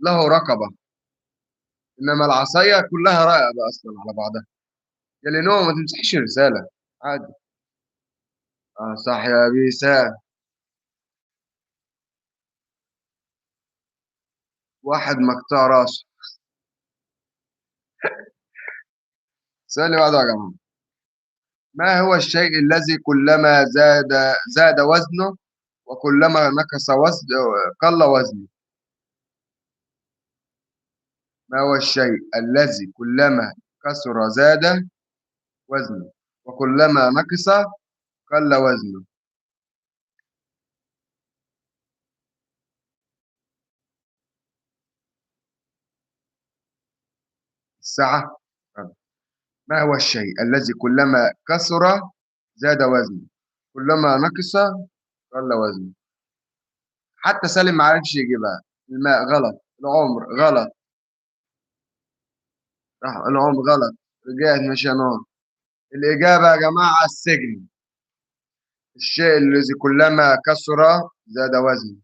له رقبة، إنما العصاية كلها رقبة أصلا على بعضها. يا لينو ما تمسحش رسالة عادي. اه صح يا بيسان. واحد مقطع راسه. السؤال اللي بعده يا جماعة. ما هو الشيء الذي كلما زاد وزنه وكلما نقص وزنه قل وزنه؟ ما هو الشيء الذي كلما كثر زاد وزنه وكلما نقص قل وزنه؟ الساعة. ما هو الشيء الذي كلما كثر زاد وزنه كلما نقص قل وزنه؟ حتى سالم ما عرفش يجيبها. الماء غلط. العمر غلط. راح العمر غلط. رجعت مش نار. الإجابة يا جماعة السجن. الشيء الذي كلما كثر زاد وزنه.